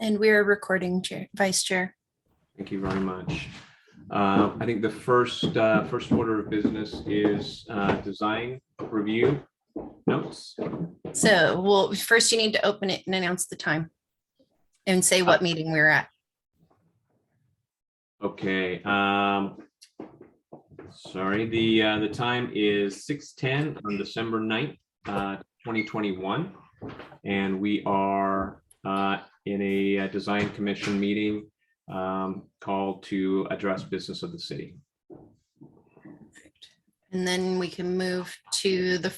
And we're recording, Vice Chair. Thank you very much. I think the first order of business is design review notes. So first you need to open it and announce the time and say what meeting we're at. Okay. Sorry, the time is 6:10 on December 9th, 2021. And we are in a design commission meeting called to address business of the city. And then we can move to the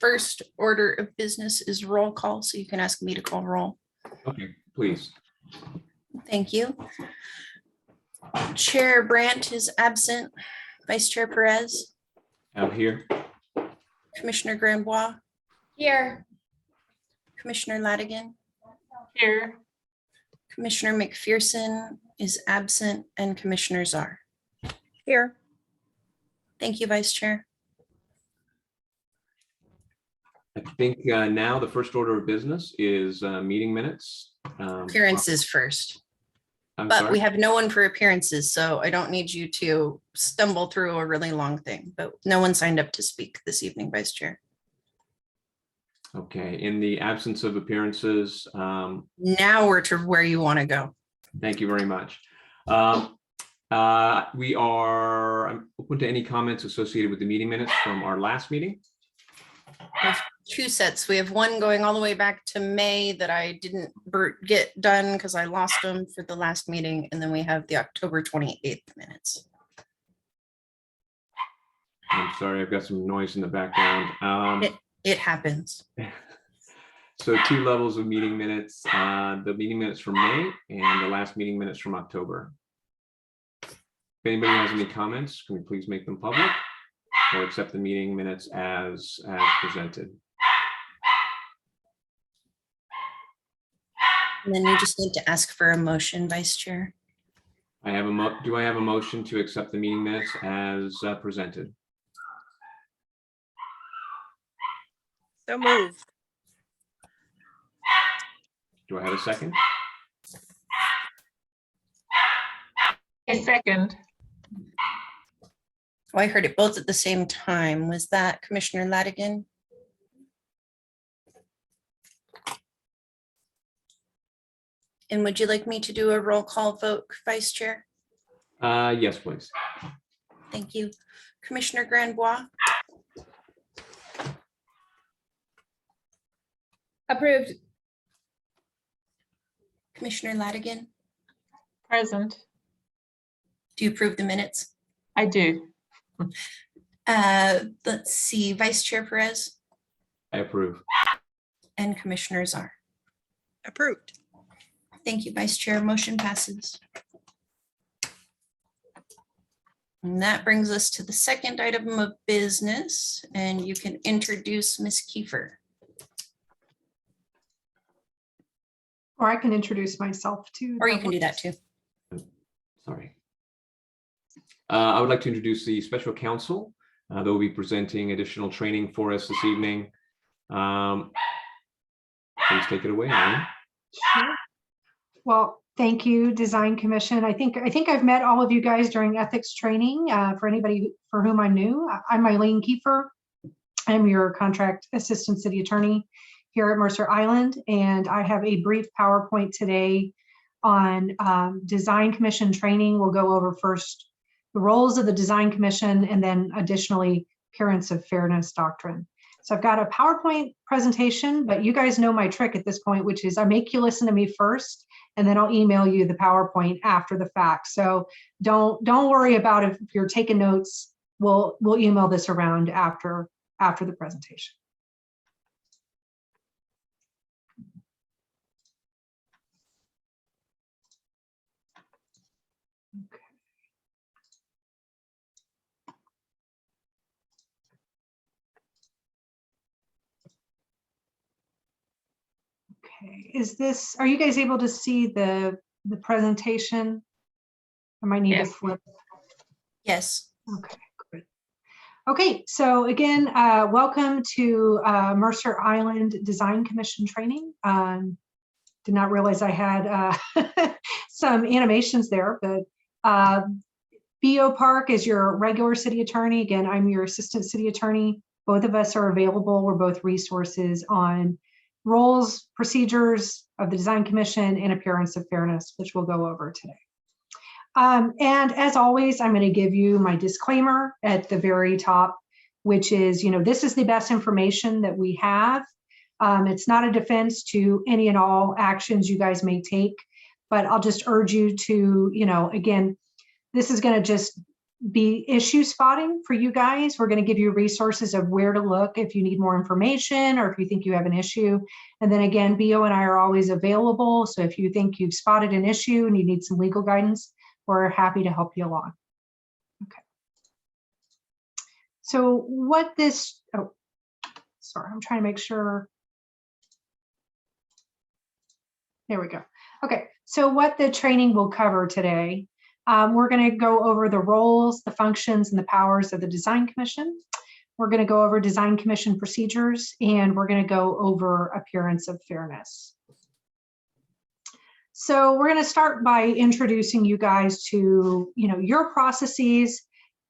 first order of business is roll call. So you can ask me to call roll. Okay, please. Thank you. Chair Brandt is absent. Vice Chair Perez. Out here. Commissioner Grambois. Here. Commissioner Ladigan. Here. Commissioner McPherson is absent and Commissioner Czar. Here. Thank you, Vice Chair. I think now the first order of business is meeting minutes. Appearances first. I'm But sorry. we have no one for appearances, so I don't need you to stumble through a really long thing, but no one signed up to speak this evening, Vice Chair. Okay, in the absence of appearances, Now we're to where you want to go. thank you very much. We are open to any comments associated with the meeting minutes from our last meeting. There's two sets. We have one going all the way back to May that I didn't get done because I lost them for the last meeting. And then we have the October 28th minutes. I'm sorry, I've got some noise in the background. It happens. So two levels of meeting minutes, the meeting minutes from May and the last meeting minutes from October. If anybody has any comments, can we please make them public or accept the meeting minutes as presented? And then you just need to ask for a motion, Vice Chair. Do I have a motion to accept the meeting minutes as presented? So moved. Do I have a second? A second. Oh, I heard it both at the same time. Was that Commissioner Ladigan? And would you like me to do a roll call vote, Vice Chair? Yes, please. Thank you. Commissioner Granbois, Approved. Commissioner Ladigan, Present. do you approve the minutes? I do. Let's see, Vice Chair Perez I approve. and Commissioner Czar. Approved. Thank you, Vice Chair. Motion passes. And that brings us to the second item of business, and you can introduce Ms. Kiefer. Or I can introduce myself too. Or you can do that too. Sorry. I would like to introduce the special counsel. They'll be presenting additional training for us this evening. Please take it away, Ellen. Sure. Well, thank you, Design Commission. I think I've met all of you guys during ethics training. For anybody for whom I'm new, I'm Eileen Kiefer. I'm your contract assistant city attorney here at Mercer Island, and I have a brief PowerPoint today on Design Commission training. We'll go over first the roles of the Design Commission and then additionally appearance of fairness doctrine. So I've got a PowerPoint presentation, but you guys know my trick at this point, which is I make you listen to me first, and then I'll email you the PowerPoint after the fact. So don't worry about if you're taking notes. We'll email this around after the presentation. Okay, are you guys able to see the presentation? I might need to flip. Yes. Okay, good. Okay, so again, welcome to Mercer Island Design Commission training. did not realize I had some animations there, but BO Park is your regular city attorney. Again, I'm your assistant city attorney. Both of us are available. We're both resources on roles, procedures of the Design Commission, and appearance of fairness, which we'll go over today. And as always, I'm going to give you my disclaimer at the very top, which is, this is the best information that we have. It's not a defense to any and all actions you guys may take, but I'll just urge you to, again, this is going to just be issue spotting for you guys. We're going to give you resources of where to look if you need more information or if you think you have an issue. And then again, BO and I are always available. So if you think you've spotted an issue and you need some legal guidance, we're happy to help you along. Okay. So what this, sorry, I'm trying to make sure. There we go. Okay, so what the training will cover today, we're going to go over the roles, the functions, and the powers of the Design Commission. We're going to go over Design Commission procedures, and we're going to go over appearance of fairness. So we're going to start by introducing you guys to, your processes,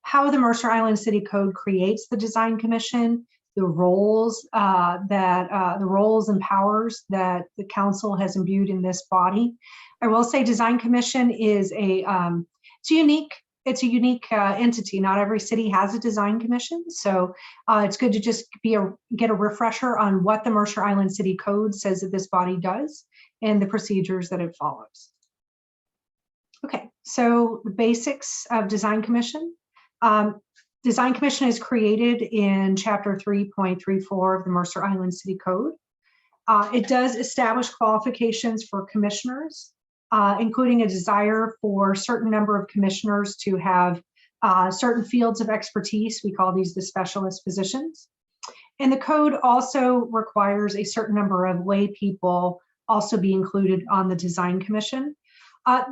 how the Mercer Island City Code creates the Design Commission, the roles the roles and powers that the council has imbued in this body. I will say Design Commission is it's a unique entity. Not every city has a Design Commission, so it's good to just get a refresher on what the Mercer Island City Code says that this body does and the procedures that it follows. Okay, so the basics of Design Commission. Design Commission is created in Chapter 3.34 of the Mercer Island City Code. It does establish qualifications for commissioners, including a desire for a certain number of commissioners to have certain fields of expertise. We call these the specialist positions. And the code also requires a certain number of lay people also be included on the Design Commission.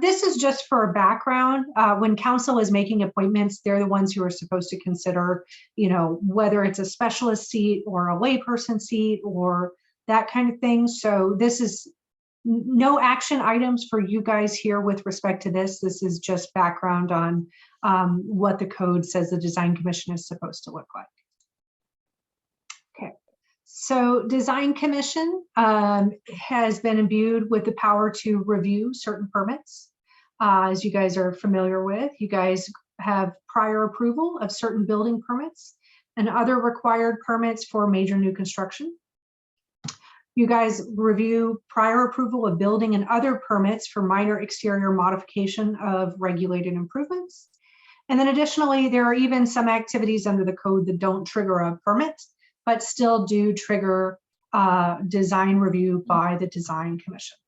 This is just for a background. When council is making appointments, they're the ones who are supposed to consider, whether it's a specialist seat or a layperson seat or that kind of thing. So this is no action items for you guys here with respect to this. This is just background on what the code says the Design Commission is supposed to look like. Okay. So Design Commission has been imbued with the power to review certain permits. As you guys are familiar with, you guys have prior approval of certain building permits and other required permits for major new construction. You guys review prior approval of building and other permits for minor exterior modification of regulated improvements. And then additionally, there are even some activities under the code that don't trigger a permit, but still do trigger design review by the Design Commission.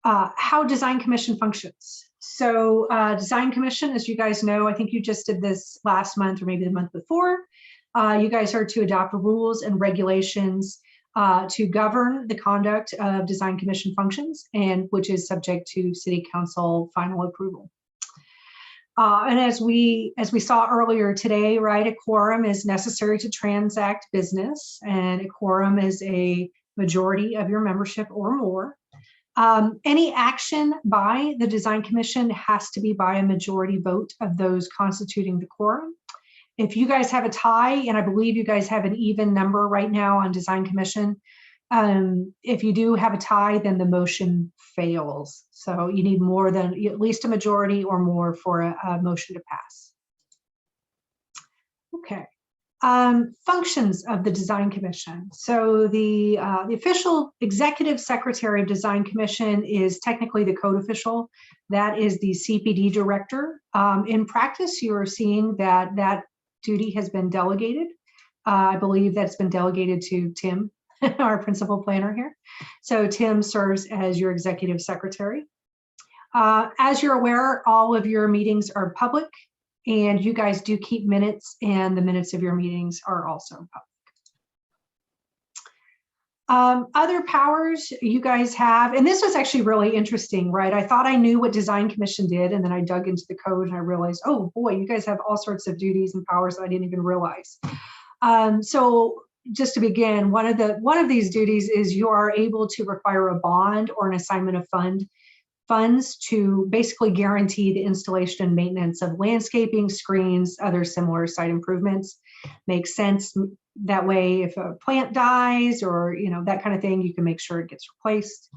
How Design Commission functions. So Design Commission, as you guys know, I think you just did this last month or maybe the month before. You guys are to adopt rules and regulations to govern the conduct of Design Commission functions, and which is subject to City Council final approval. And as we saw earlier today, right, a quorum is necessary to transact business, and a quorum is a majority of your membership or more. Any action by the Design Commission has to be by a majority vote of those constituting the quorum. If you guys have a tie, and I believe you guys have an even number right now on Design Commission, if you do have a tie, then the motion fails. So you need more than at least a majority or more for a motion to pass. Okay. Functions of the Design Commission. So the official executive secretary of Design Commission is technically the code official. That is the CPD director. In practice, you are seeing that duty has been delegated. I believe that's been delegated to Tim, our principal planner here. So Tim serves as your executive secretary. As you're aware, all of your meetings are public, and you guys do keep minutes, and the minutes of your meetings are also public. Other powers you guys have, and this was actually really interesting, right? I thought I knew what Design Commission did, and then I dug into the code and I realized, oh boy, you guys have all sorts of duties and powers that I didn't even realize. So just to begin, one of these duties is you are able to require a bond or an assignment of funds to basically guarantee the installation and maintenance of landscaping, screens, other similar site improvements. Makes sense that way. If a plant dies or that kind of thing, you can make sure it gets replaced.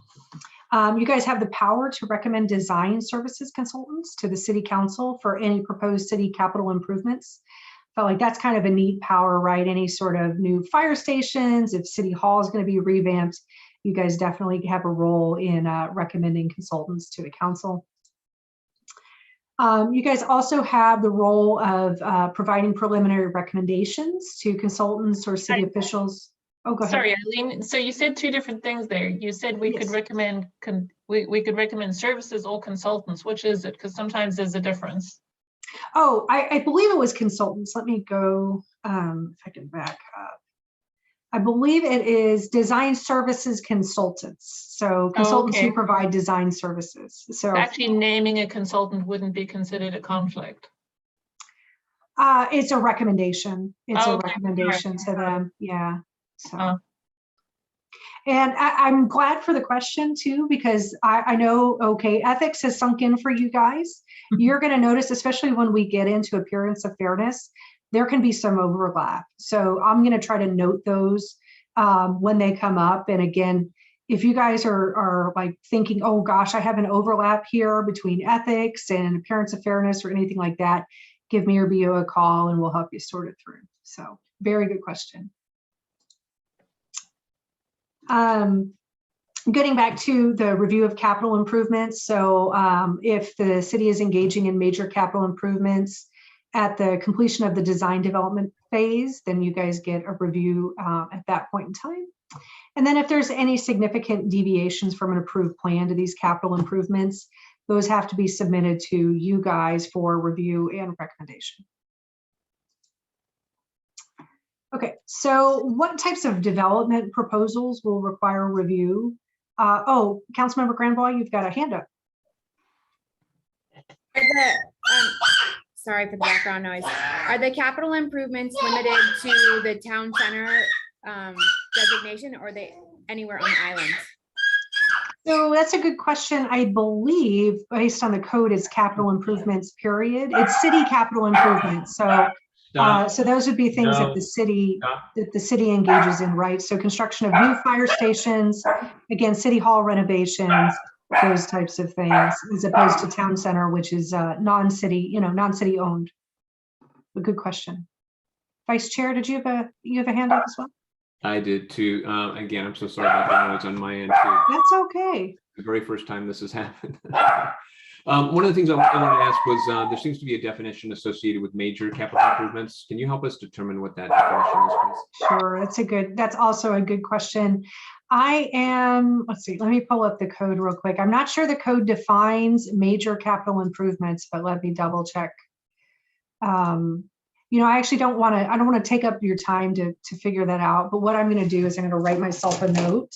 You guys have the power to recommend design services consultants to the city council for any proposed city capital improvements. Felt like that's kind of a neat power, right? Any sort of new fire stations, if city hall is going to be revamped, you guys definitely have a role in recommending consultants to the council. You guys also have the role of providing preliminary recommendations to consultants or city officials. Oh, go ahead. Sorry, Eileen. So you said two different things there. You said we could recommend we could recommend services or consultants. Which is it? Because sometimes there's a difference. Oh, I believe it was consultants. Let me go, if I can back up. I believe it is design services consultants. So consultants who provide design services. So actually naming a consultant wouldn't be considered a conflict. It's a recommendation. It's a recommendation to them. Yeah. So. And I'm glad for the question too, because I know, ethics has sunk in for you guys. You're going to notice, especially when we get into appearance of fairness, there can be some overlap. So I'm going to try to note those when they come up. And again, if you guys are like thinking, oh gosh, I have an overlap here between ethics and appearance of fairness or anything like that, give me or BO a call and we'll help you sort it through. So very good question. Getting back to the review of capital improvements. So if the city is engaging in major capital improvements at the completion of the design development phase, then you guys get a review at that point in time. And then if there's any significant deviations from an approved plan to these capital improvements, those have to be submitted to you guys for review and recommendation. Okay, so what types of development proposals will require review? Councilmember Granboy, you've got a hand up. Sorry for the background noise. Are the capital improvements limited to the town center designation, or are they anywhere on the islands? So that's a good question. I believe based on the code, it's capital improvements, period. It's city capital improvements. So so those would be things that the city engages in, right? So construction of new fire stations, again, city hall renovations, those types of things, as opposed to town center, which is non-city, non-city owned. A good question. Vice Chair, did you have a hand up as well? I did too. Again, I'm so sorry about the noise on my end too. That's okay. The very first time this has happened. One of the things I wanted to ask was there seems to be a definition associated with major capital improvements. Can you help us determine what that definition is, please? Sure, that's also a good question. Let's see, let me pull up the code real quick. I'm not sure the code defines major capital improvements, but let me double check. I actually don't want to take up your time to figure that out, but what I'm going to do is I'm going to write myself a note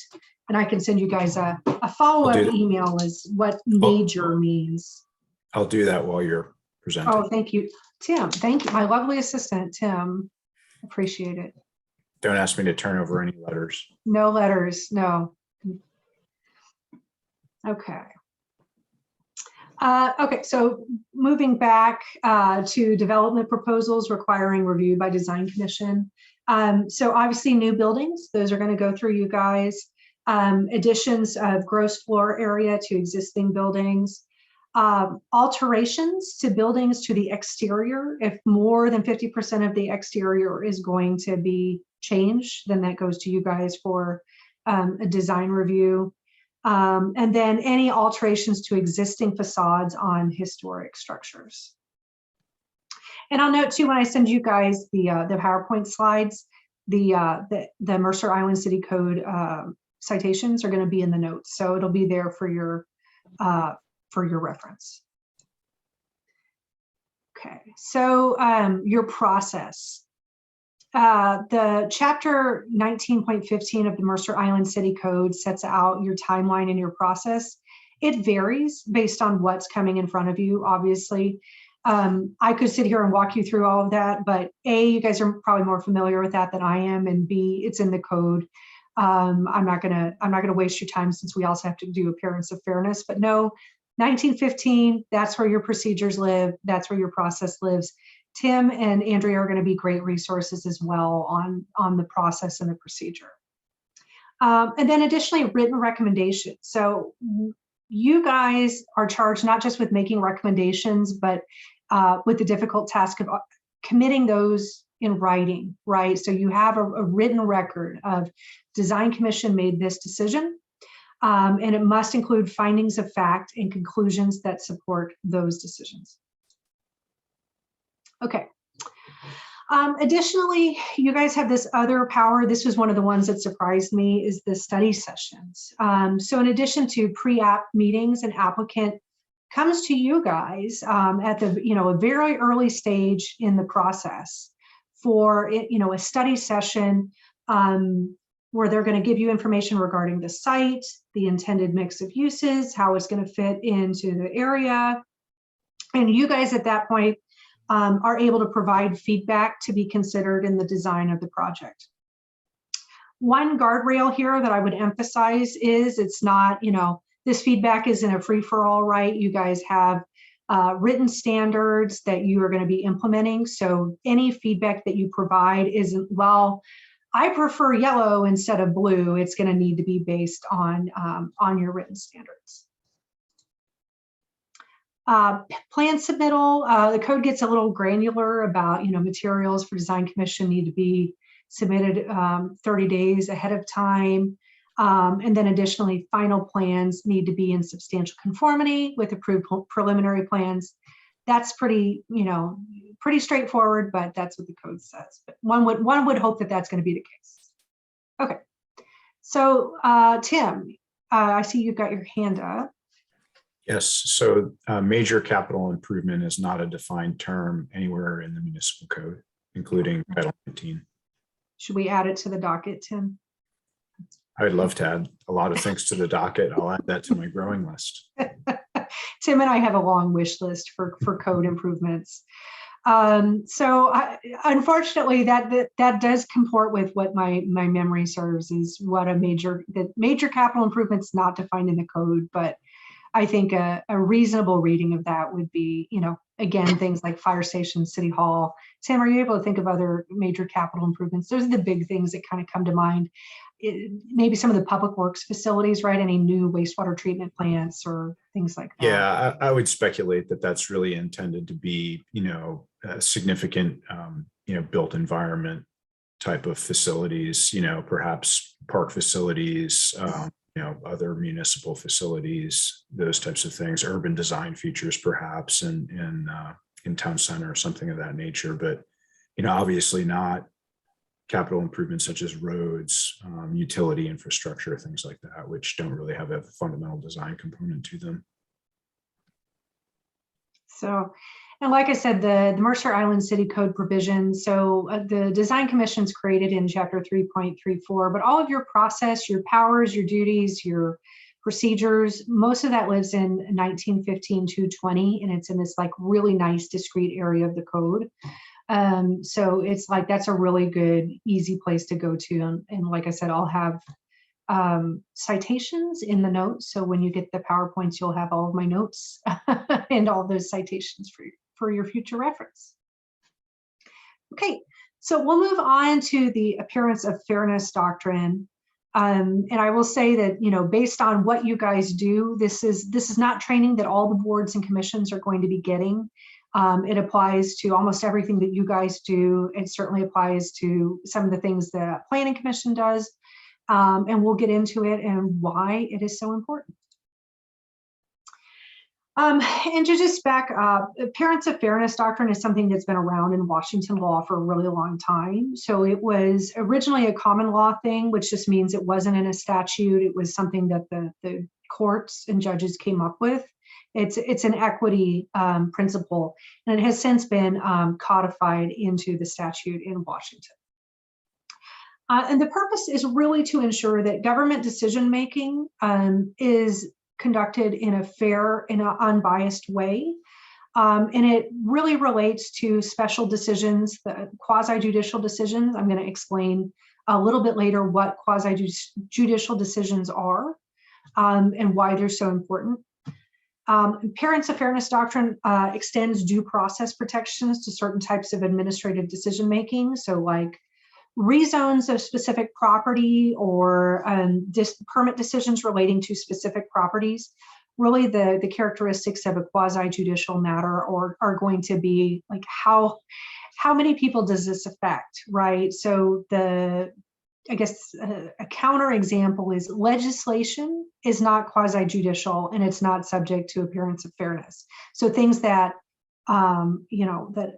and I can send you guys a follow-up email as what major means. I'll do that while you're presenting. Oh, thank you, Tim. Thank you, my lovely assistant, Tim. Appreciate it. Don't ask me to turn over any letters. No letters, no. Okay. Okay, so moving back to development proposals requiring review by Design Commission. So obviously new buildings, those are going to go through you guys. Additions of gross floor area to existing buildings. Alterations to buildings to the exterior. If more than 50% of the exterior is going to be changed, then that goes to you guys for a design review. And then any alterations to existing facades on historic structures. And I'll note too, when I send you guys the PowerPoint slides, the Mercer Island City Code citations are going to be in the notes, so it'll be there for your reference. Okay, so your process. The chapter 19.15 of the Mercer Island City Code sets out your timeline and your process. It varies based on what's coming in front of you, obviously. I could sit here and walk you through all of that, but A, you guys are probably more familiar with that than I am, and B, it's in the code. I'm not gonna waste your time since we also have to do appearance of fairness, but no, 1915, that's where your procedures live. That's where your process lives. Tim and Andrea are going to be great resources as well on the process and the procedure. And then additionally, written recommendations. So you guys are charged not just with making recommendations, but with the difficult task of committing those in writing, right? So you have a written record of Design Commission made this decision, and it must include findings of fact and conclusions that support those decisions. Okay. Additionally, you guys have this other power. This was one of the ones that surprised me, is the study sessions. So in addition to pre-app meetings, an applicant comes to you guys at the, a very early stage in the process for, a study session where they're going to give you information regarding the site, the intended mix of uses, how it's going to fit into the area. And you guys at that point are able to provide feedback to be considered in the design of the project. One guardrail here that I would emphasize is it's not, this feedback isn't a free-for-all, right? You guys have written standards that you are going to be implementing. So any feedback that you provide isn't, well, I prefer yellow instead of blue. It's going to need to be based on your written standards. Plan submittal, the code gets a little granular about, materials for Design Commission need to be submitted 30 days ahead of time. And then additionally, final plans need to be in substantial conformity with approved preliminary plans. That's pretty, pretty straightforward, but that's what the code says. But one would hope that that's going to be the case. Okay. So Tim, I see you've got your hand up. Yes, so major capital improvement is not a defined term anywhere in the municipal code, including Title 19. Should we add it to the docket, Tim? I'd love to add a lot of things to the docket. I'll add that to my growing list. Tim and I have a long wish list for code improvements. Unfortunately, that does comport with what my memory serves, is what major capital improvements not defined in the code, but I think a reasonable reading of that would be, again, things like fire station, city hall. Tim, are you able to think of other major capital improvements? Those are the big things that kind of come to mind. Maybe some of the public works facilities, right? Any new wastewater treatment plants or things like that. Yeah, I would speculate that that's really intended to be, a significant, built environment type of facilities, perhaps park facilities, other municipal facilities, those types of things, urban design features, perhaps in town center or something of that nature. But, obviously not capital improvements such as roads, utility infrastructure, things like that, which don't really have a fundamental design component to them. So, and like I said, the Mercer Island City Code provision. So the Design Commission's created in Chapter 3.34, but all of your process, your powers, your duties, your procedures, most of that lives in 1915-220, and it's in this like really nice discrete area of the code. So it's like, that's a really good, easy place to go to. And like I said, I'll have citations in the notes. So when you get the PowerPoints, you'll have all of my notes and all those citations for your future reference. Okay, so we'll move on to the appearance of fairness doctrine. And I will say that, based on what you guys do, this is not training that all the boards and commissions are going to be getting. It applies to almost everything that you guys do. It certainly applies to some of the things that Planning Commission does. And we'll get into it and why it is so important. And to just back up, appearance of fairness doctrine is something that's been around in Washington law for a really long time. So it was originally a common law thing, which just means it wasn't in a statute. It was something that the courts and judges came up with. It's an equity principle, and it has since been codified into the statute in Washington. And the purpose is really to ensure that government decision-making is conducted in a fair, in an unbiased way. And it really relates to special decisions, the quasi-judicial decisions. I'm going to explain a little bit later what quasi-judicial decisions are and why they're so important. Appearance of fairness doctrine extends due process protections to certain types of administrative decision-making. So like rezones of specific property or permit decisions relating to specific properties. Really the characteristics of a quasi-judicial matter are going to be like how many people does this affect, right? So I guess a counter example is legislation is not quasi-judicial and it's not subject to appearance of fairness. So things that, that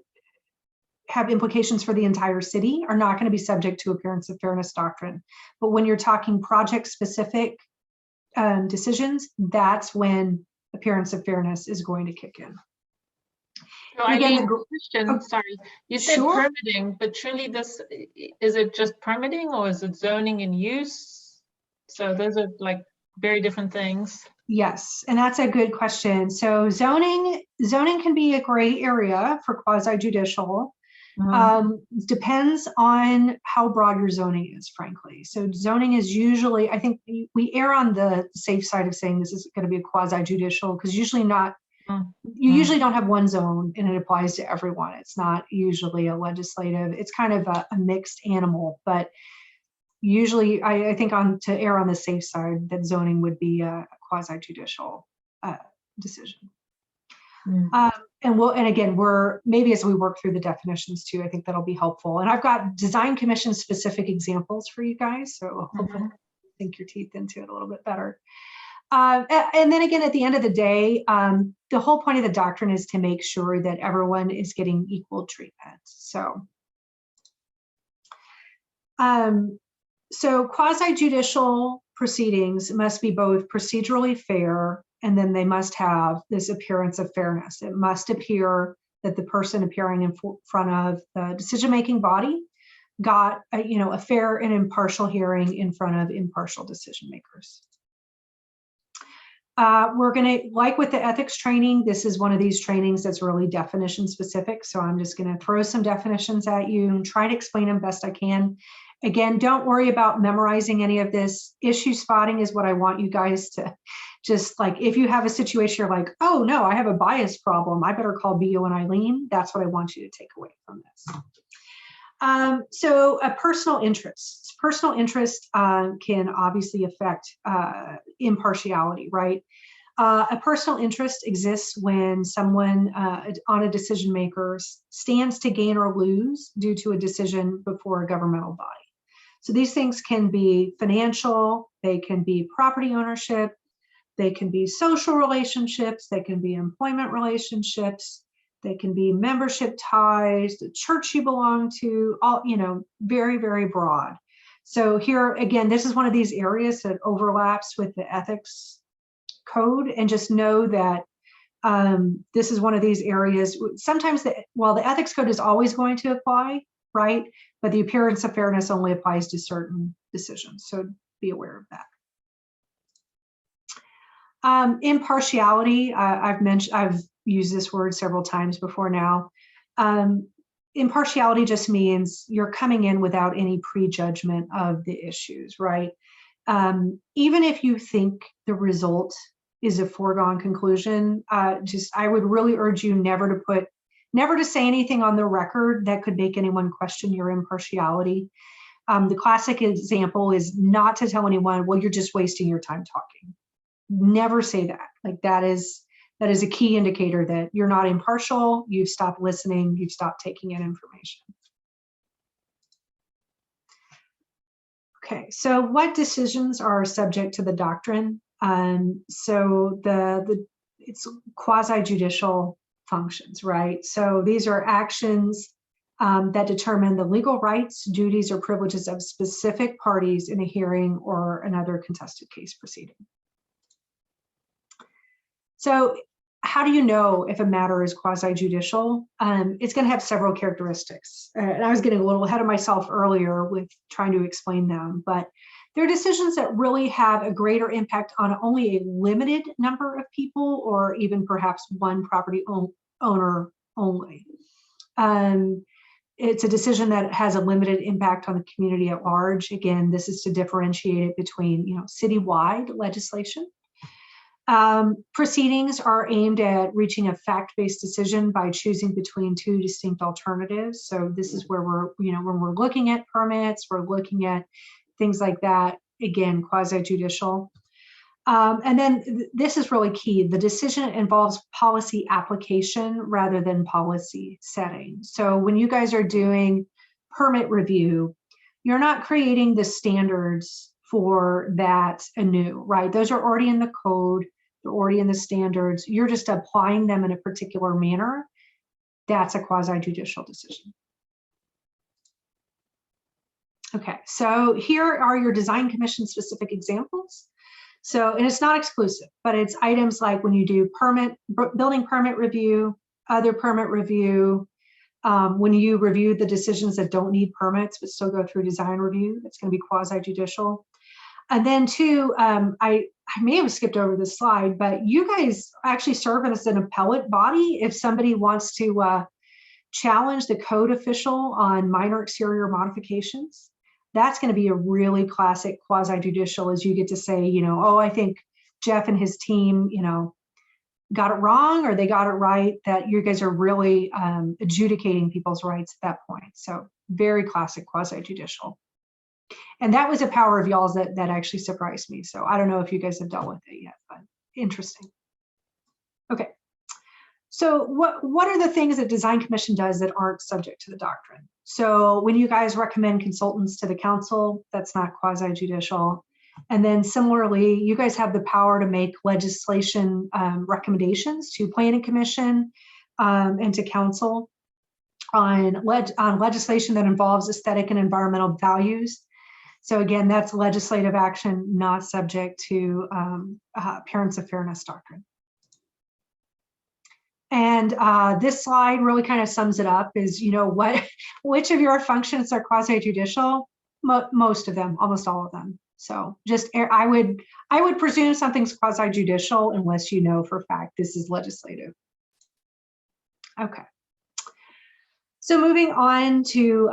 have implications for the entire city are not going to be subject to appearance of fairness doctrine. But when you're talking project specific decisions, that's when appearance of fairness is going to kick in. So Again, question, sorry, you said Sure. permitting, but surely this, is it just permitting or is it zoning and use? So those are like very different things. Yes, and that's a good question. So zoning can be a gray area for quasi-judicial. Depends on how broad your zoning is, frankly. So zoning is usually, I think we err on the safe side of saying this is going to be a quasi-judicial because usually not. You usually don't have one zone and it applies to everyone. It's not usually a legislative, it's kind of a mixed animal, but usually I think to err on the safe side that zoning would be a quasi-judicial decision. And again, maybe as we work through the definitions too, I think that'll be helpful. And I've got design commission specific examples for you guys. So hopefully sink your teeth into it a little bit better. And then again, at the end of the day, the whole point of the doctrine is to make sure that everyone is getting equal treatment. So quasi-judicial proceedings must be both procedurally fair, and then they must have this appearance of fairness. It must appear that the person appearing in front of the decision-making body got a fair and impartial hearing in front of impartial decision makers. We're going to, like with the ethics training, this is one of these trainings that's really definition specific. So I'm just going to throw some definitions at you and try to explain them best I can. Again, don't worry about memorizing any of this. Issue spotting is what I want you guys to just like, if you have a situation, you're like, oh no, I have a bias problem, I better call BO and Eileen. That's what I want you to take away from this. So a personal interest. Personal interest can obviously affect impartiality, right? A personal interest exists when someone on a decision maker stands to gain or lose due to a decision before a governmental body. So these things can be financial, they can be property ownership, they can be social relationships, they can be employment relationships, they can be membership ties, the church you belong to, all, very, very broad. So here, again, this is one of these areas that overlaps with the ethics code, and just know that this is one of these areas. Sometimes, while the ethics code is always going to apply, right? But the appearance of fairness only applies to certain decisions. So be aware of that. Impartiality, I've used this word several times before now. Impartiality just means you're coming in without any prejudgment of the issues, right? Even if you think the result is a foregone conclusion, I would really urge you never to say anything on the record that could make anyone question your impartiality. The classic example is not to tell anyone, well, you're just wasting your time talking. Never say that. Like that is a key indicator that you're not impartial, you've stopped listening, you've stopped taking in information. Okay, so what decisions are subject to the doctrine? So it's quasi-judicial functions, right? So these are actions that determine the legal rights, duties, or privileges of specific parties in a hearing or another contested case proceeding. So how do you know if a matter is quasi-judicial? It's going to have several characteristics. And I was getting a little ahead of myself earlier with trying to explain them, but there are decisions that really have a greater impact on only a limited number of people, or even perhaps one property owner only. It's a decision that has a limited impact on the community at large. Again, this is to differentiate it between, citywide legislation. Proceedings are aimed at reaching a fact-based decision by choosing between two distinct alternatives. So this is where we're, when we're looking at permits, we're looking at things like that. Again, quasi-judicial. And then this is really key. The decision involves policy application rather than policy setting. So when you guys are doing permit review, you're not creating the standards for that anew, right? Those are already in the code. They're already in the standards. You're just applying them in a particular manner. That's a quasi-judicial decision. Okay, so here are your design commission specific examples. So, and it's not exclusive, but it's items like when you do building permit review, other permit review, when you review the decisions that don't need permits, but still go through design review, it's going to be quasi-judicial. And then two, I may have skipped over this slide, but you guys actually serve as an appellate body if somebody wants to challenge the code official on minor exterior modifications. That's going to be a really classic quasi-judicial, as you get to say, oh, I think Jeff and his team, got it wrong or they got it right, that you guys are really adjudicating people's rights at that point. So very classic quasi-judicial. And that was a power of y'all's that actually surprised me. So I don't know if you guys have dealt with it yet, but interesting. Okay. So what are the things that Design Commission does that aren't subject to the doctrine? So when you guys recommend consultants to the council, that's not quasi-judicial. And then similarly, you guys have the power to make legislation recommendations to Planning Commission and to council on legislation that involves aesthetic and environmental values. So again, that's legislative action, not subject to appearance of fairness doctrine. And this slide really kind of sums it up is, which of your functions are quasi-judicial? Most of them, almost all of them. So just, I would presume something's quasi-judicial unless you know for a fact this is legislative. Okay. So moving on to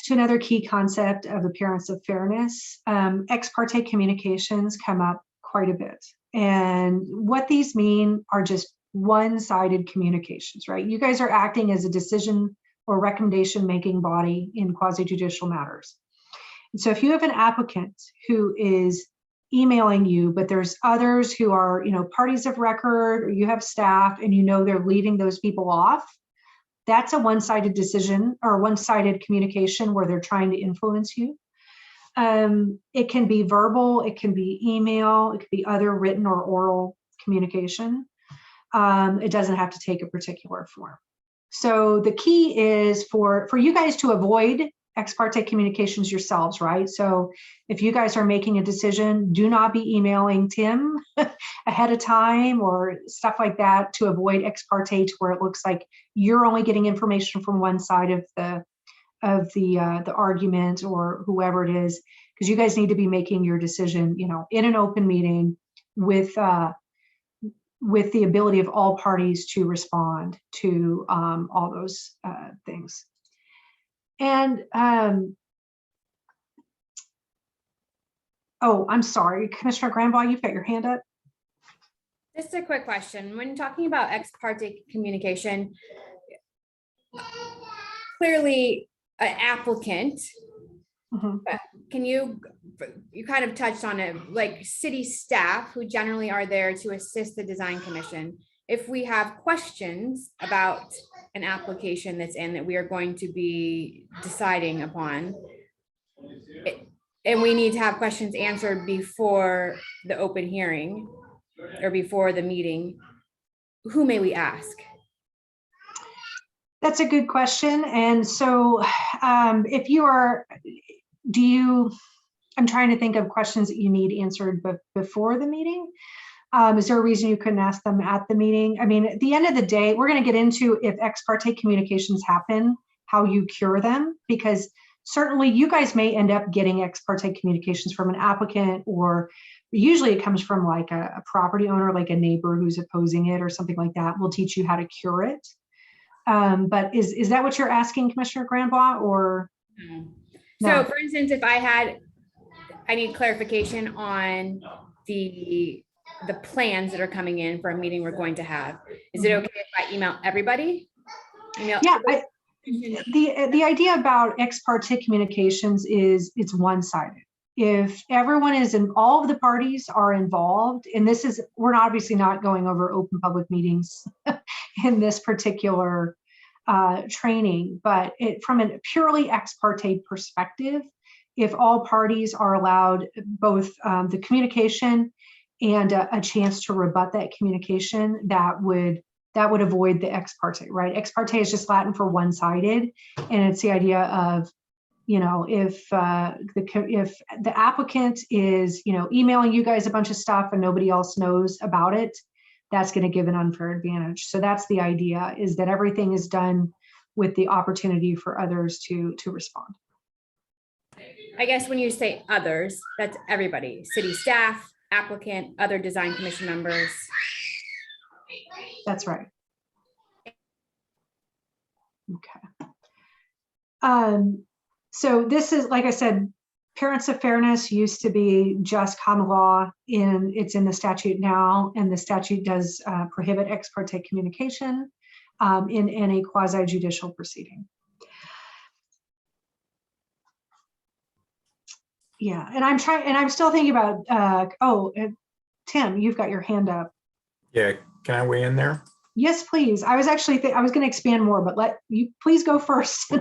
another key concept of appearance of fairness, ex parte communications come up quite a bit. And what these mean are just one-sided communications, right? You guys are acting as a decision or recommendation-making body in quasi-judicial matters. And so if you have an applicant who is emailing you, but there's others who are, parties of record, or you have staff and they're leaving those people off, that's a one-sided decision or one-sided communication where they're trying to influence you. It can be verbal, it can be email, it could be other written or oral communication. It doesn't have to take a particular form. So the key is for you guys to avoid ex parte communications yourselves, right? So if you guys are making a decision, do not be emailing Tim ahead of time or stuff like that to avoid ex parte to where it looks like you're only getting information from one side of the argument or whoever it is, because you guys need to be making your decision, in an open meeting with the ability of all parties to respond to all those things. And, oh, I'm sorry, Commissioner Granbaugh, you've got your hand up. Just a quick question. When talking about ex parte communication, clearly an applicant, can you kind of touched on it, like city staff who generally are there to assist the design commission. If we have questions about an application that's in that we are going to be deciding upon, and we need to have questions answered before the open hearing or before the meeting, who may we ask? That's a good question. And so if you are, I'm trying to think of questions that you need answered before the meeting. Is there a reason you couldn't ask them at the meeting? I mean, at the end of the day, we're going to get into if ex parte communications happen, how you cure them, because certainly you guys may end up getting ex parte communications from an applicant, or usually it comes from like a property owner, like a neighbor who's opposing it or something like that. We'll teach you how to cure it. But is that what you're asking, Commissioner Grandblatt, or? So No. for instance, if I need clarification on the plans that are coming in for a meeting we're going to have. Is it okay if I email everybody? Yeah, the idea about ex parte communications is it's one-sided. If everyone is in, all of the parties are involved, and this is, we're obviously not going over open public meetings in this particular training, but from a purely ex parte perspective, if all parties are allowed both the communication and a chance to rebut that communication, that would avoid the ex parte, right? Ex parte is just Latin for one-sided, and it's the idea of, you know, if the applicant is, you know, emailing you guys a bunch of stuff and nobody else knows about it, that's going to give an unfair advantage. So that's the idea, is that everything is done with the opportunity for others to respond. I guess when you say others, that's everybody, city staff, applicant, other design commission members. That's right. Okay. So this is, like I said, parents of fairness used to be just common law. It's in the statute now, and the statute does prohibit ex parte communication in any quasi-judicial proceeding. Yeah, and I'm still thinking about, Tim, you've got your hand up. Yeah, can I weigh in there? Yes, please. I was actually, I was going to expand more, but let you please go first.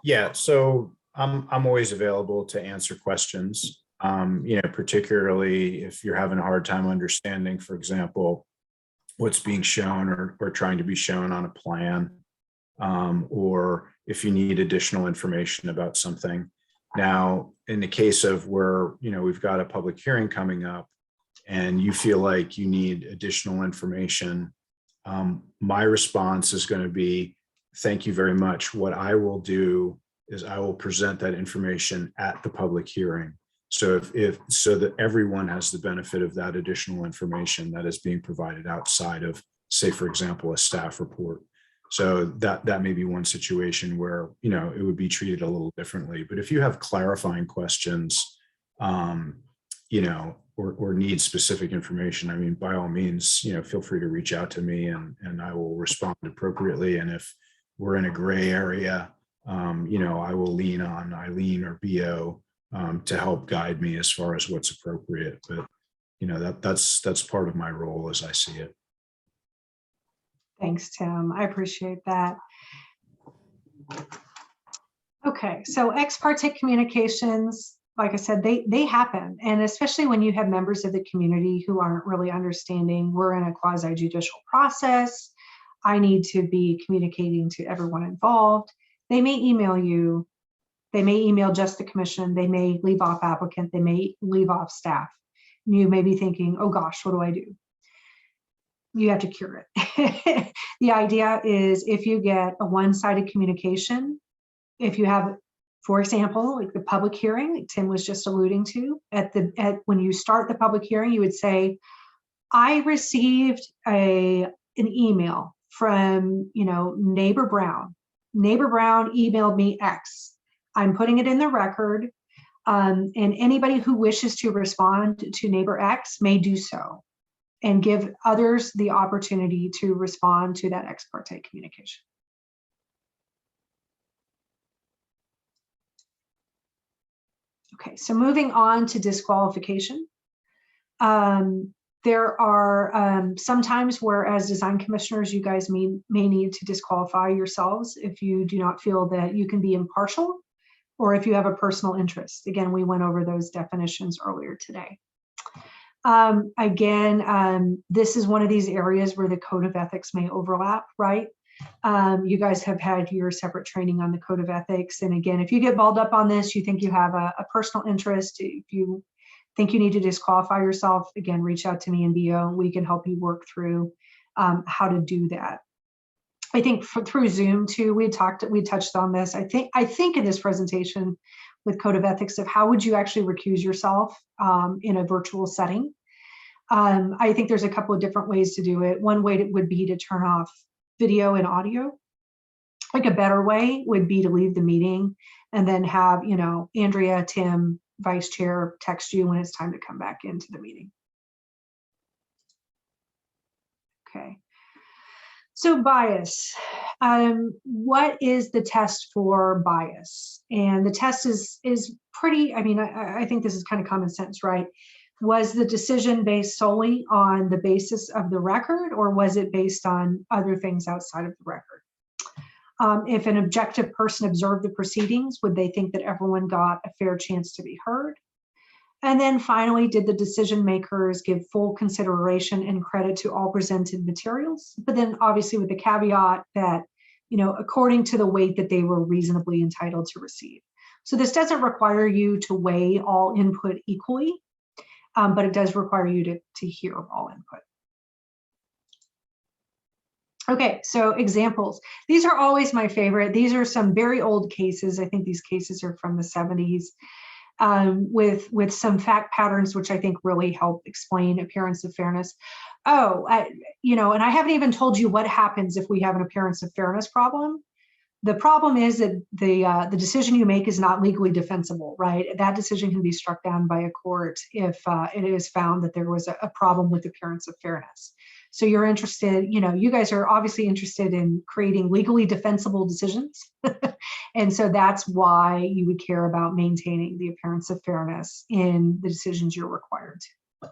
Yeah, so I'm always available to answer questions. You know, particularly if you're having a hard time understanding, for example, what's being shown or trying to be shown on a plan, or if you need additional information about something. Now, in the case of where, you know, we've got a public hearing coming up and you feel like you need additional information, my response is going to be, thank you very much. What I will do is I will present that information at the public hearing. So so that everyone has the benefit of that additional information that is being provided outside of, say, for example, a staff report. So that may be one situation where, you know, it would be treated a little differently. But if you have clarifying questions, you know, or need specific information, I mean, by all means, you know, feel free to reach out to me and I will respond appropriately. And if we're in a gray area, you know, I will lean on Eileen or BO to help guide me as far as what's appropriate. But, you know, that's part of my role as I see it. Thanks, Tim. I appreciate that. Okay, so ex parte communications, like I said, they happen. And especially when you have members of the community who aren't really understanding, we're in a quasi-judicial process. I need to be communicating to everyone involved. They may email you. They may email just the commission. They may leave off applicant. They may leave off staff. You may be thinking, oh gosh, what do I do? You have to cure it. The idea is, if you get a one-sided communication, if you have, for example, like the public hearing, like Tim was just alluding to, when you start the public hearing, you would say, I received an email from, you know, neighbor Brown. Neighbor Brown emailed me X. I'm putting it in the record, and anybody who wishes to respond to neighbor X may do so, and give others the opportunity to respond to that ex parte communication. Okay, so moving on to disqualification. There are some times where, as design commissioners, you guys may need to disqualify yourselves if you do not feel that you can be impartial, or if you have a personal interest. Again, we went over those definitions earlier today. Again, this is one of these areas where the code of ethics may overlap, right? You guys have had your separate training on the code of ethics. And again, if you get balled up on this, you think you have a personal interest, if you think you need to disqualify yourself, again, reach out to me and BO, and we can help you work through how to do that. I think through Zoom too, we touched on this. I think in this presentation with Code of Ethics of how would you actually recuse yourself in a virtual setting. I think there's a couple of different ways to do it. One way would be to turn off video and audio. Like a better way would be to leave the meeting and then have, Andrea, Tim, Vice Chair text you when it's time to come back into the meeting. Okay. So bias, what is the test for bias? And the test is pretty, I think this is kind of common sense, right? Was the decision based solely on the basis of the record, or was it based on other things outside of the record? If an objective person observed the proceedings, would they think that everyone got a fair chance to be heard? And then finally, did the decision makers give full consideration and credit to all presented materials? But then obviously with the caveat that, according to the weight that they were reasonably entitled to receive. So this doesn't require you to weigh all input equally, but it does require you to hear all input. Okay, so examples. These are always my favorite. These are some very old cases. I think these cases are from the 70s. With some fact patterns, which I think really help explain appearance of fairness. And I haven't even told you what happens if we have an appearance of fairness problem. The problem is that the decision you make is not legally defensible, right? That decision can be struck down by a court if it is found that there was a problem with appearance of fairness. So you're interested, you guys are obviously interested in creating legally defensible decisions. And so that's why you would care about maintaining the appearance of fairness in the decisions you're required to.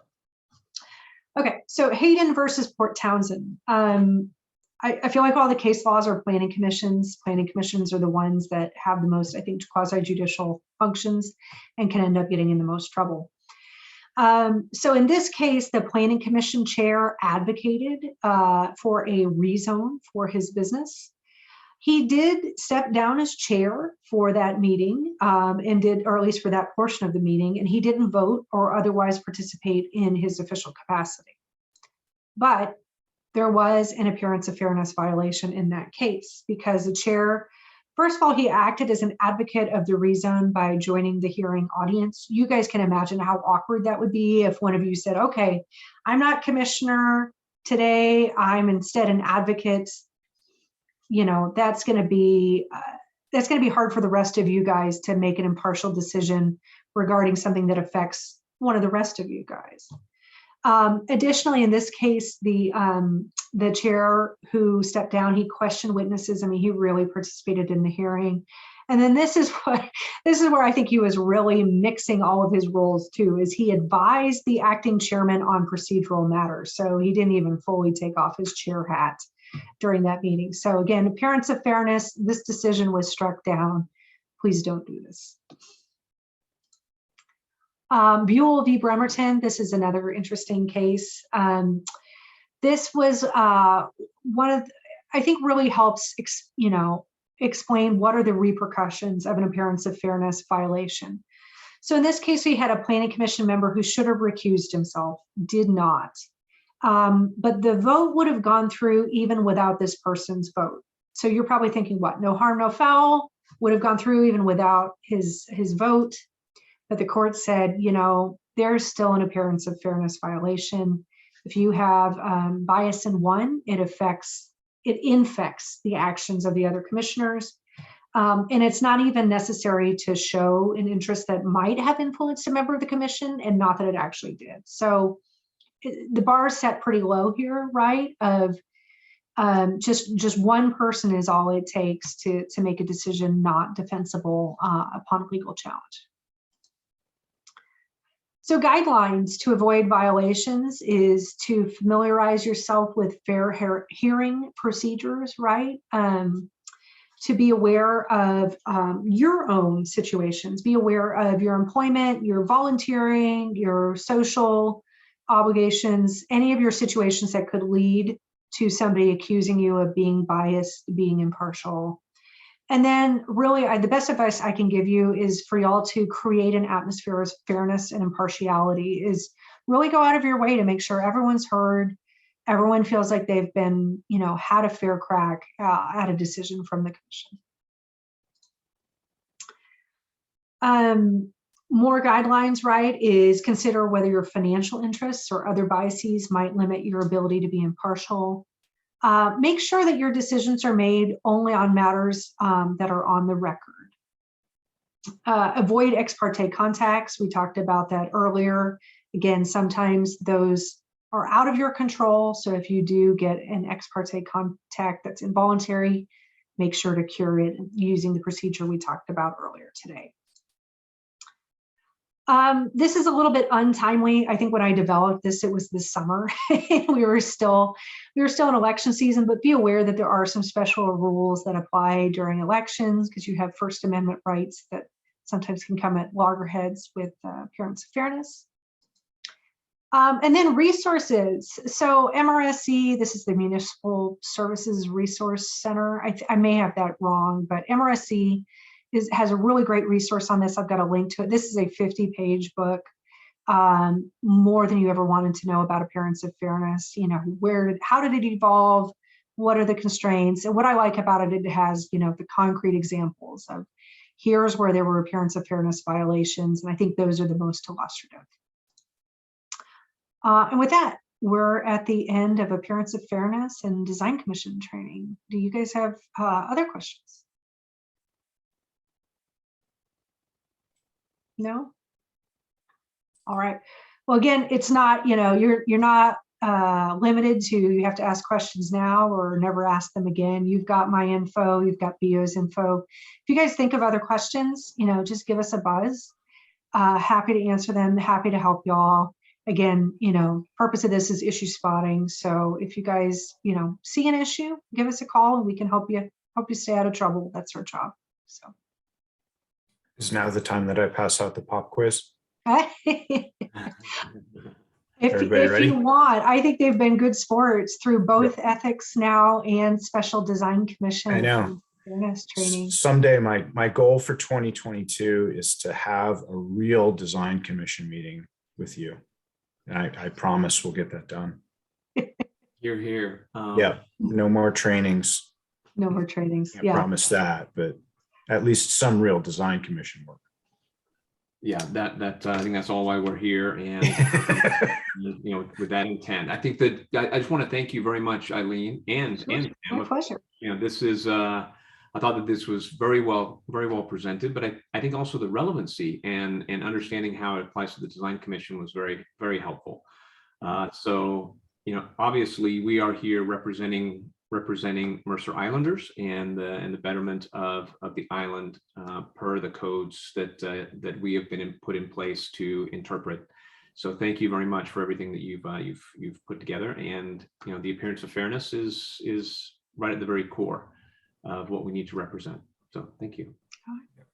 Okay, so Hayden versus Port Townsend. I feel like all the case laws are planning commissions. Planning commissions are the ones that have the most, I think, quasi-judicial functions and can end up getting in the most trouble. So in this case, the planning commission chair advocated for a rezone for his business. He did step down as chair for that meeting or at least for that portion of the meeting, and he didn't vote or otherwise participate in his official capacity. But there was an appearance of fairness violation in that case because the chair, first of all, he acted as an advocate of the rezone by joining the hearing audience. You guys can imagine how awkward that would be if one of you said, okay, I'm not commissioner today, I'm instead an advocate. That's going to be hard for the rest of you guys to make an impartial decision regarding something that affects one of the rest of you guys. Additionally, in this case, the chair who stepped down, he questioned witnesses. He really participated in the hearing. And then this is where I think he was really mixing all of his roles too, is he advised the acting chairman on procedural matters. So he didn't even fully take off his chair hat during that meeting. So again, appearance of fairness, this decision was struck down. Please don't do this. Buell v. Bremerton, this is another interesting case. This was one of, I think really helps, explain what are the repercussions of an appearance of fairness violation. So in this case, we had a planning commission member who should have recused himself, did not. But the vote would have gone through even without this person's vote. So you're probably thinking, what, no harm, no foul, would have gone through even without his vote. But the court said, there's still an appearance of fairness violation. If you have bias in one, it infects the actions of the other commissioners. And it's not even necessary to show an interest that might have influenced a member of the commission and not that it actually did. So the bar is set pretty low here, right? Of just one person is all it takes to make a decision not defensible upon legal challenge. So guidelines to avoid violations is to familiarize yourself with fair hearing procedures, right? To be aware of your own situations, be aware of your employment, your volunteering, your social obligations, any of your situations that could lead to somebody accusing you of being biased, being impartial. And then really the best advice I can give you is for y'all to create an atmosphere of fairness and impartiality, is really go out of your way to make sure everyone's heard everyone feels like they've been, had a fair crack at a decision from the commission. More guidelines, right, is consider whether your financial interests or other biases might limit your ability to be impartial. Make sure that your decisions are made only on matters that are on the record. Avoid ex parte contacts. We talked about that earlier. Again, sometimes those are out of your control. So if you do get an ex parte contact that's involuntary, make sure to cure it using the procedure we talked about earlier today. This is a little bit untimely. I think when I developed this, it was this summer. we were still in election season, but be aware that there are some special rules that apply during elections because you have First Amendment rights that sometimes can come at loggerheads with appearance of fairness. And then resources. So MRSC, this is the Municipal Services Resource Center. I may have that wrong, but MRSC has a really great resource on this. I've got a link to it. This is a 50-page book, more than you ever wanted to know about appearance of fairness. How did it evolve? What are the constraints? And what I like about it, it has, the concrete examples of here's where there were appearance of fairness violations. And I think those are the most illustrative. And with that, we're at the end of appearance of fairness and design commission training. Do you guys have other questions? No? All right. Well, again, it's not, you're not limited to, you have to ask questions now or never ask them again. You've got my info, you've got BO's info. If you guys think of other questions, just give us a buzz. Happy to answer them, happy to help y'all. Again, purpose of this is issue spotting. So if you guys, see an issue, give us a call and we can help you stay out of trouble. That's our job. So. Is now the time that I pass out the pop quiz? If you want, I think they've been good sports through both ethics now and special design commission. I know. Fairness training. Someday my goal for 2022 is to have a real design commission meeting with you. And I promise we'll get that done. You're here. Yeah, no more trainings. No more trainings. I promise that, but at least some real design commission work. Yeah, that I think that's all why we're here, and with that intent, I think that I just want to thank you very much, Eileen, and my pleasure. This is I thought that this was very well presented, but I think also the relevancy and understanding how it applies to the design commission was very, very helpful. So obviously we are here representing Mercer Islanders and the betterment of the island per the codes that we have been put in place to interpret. So thank you very much for everything that you've put together. And the appearance of fairness is right at the very core of what we need to represent. So thank you.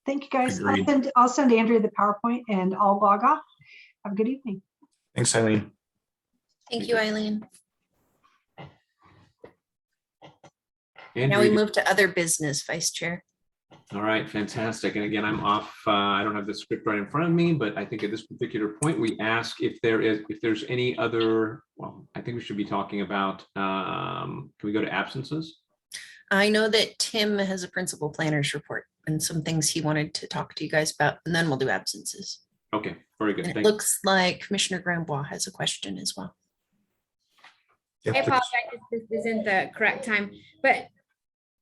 Thank you, guys. Agreed. I'll send Andrea the PowerPoint and I'll log off. Have a good evening. Thanks, Eileen. Thank you, Eileen. Andrea, Now we move to other business, Vice Chair. All right, fantastic. And again, I'm off. I don't have the script right in front of me, but I think at this particular point, we ask if there's any other. Well, I think we should be talking about. Can we go to absences? I know that Tim has a principal planner's report and some things he wanted to talk to you guys about, and then we'll do absences. Okay, very good. And it looks like Commissioner Grambois has a question as well. Yeah, I apologize if this isn't the correct time, but